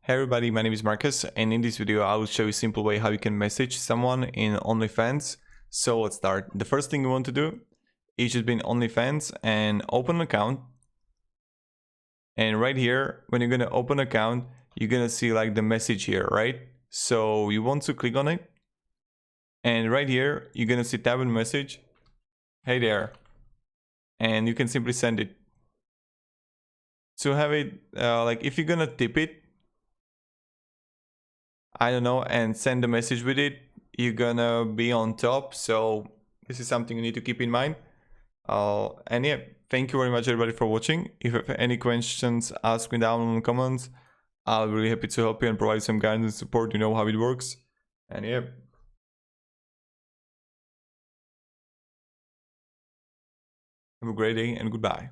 Hey everybody, my name is Marcus, and in this video I will show you a simple way how you can message someone in OnlyFans. So let's start. The first thing you want to do is just be in OnlyFans and open an account. And right here, when you're gonna open an account, you're gonna see like the message here, right? So you want to click on it. And right here, you're gonna see tab and message. Hey there. And you can simply send it. So have it, like if you're gonna tip it, I don't know, and send a message with it, you're gonna be on top. So this is something you need to keep in mind. And yeah, thank you very much everybody for watching. If you have any questions, ask me down in the comments. I'll be really happy to help you and provide some guidance and support. You know how it works. And yeah, have a great day and goodbye.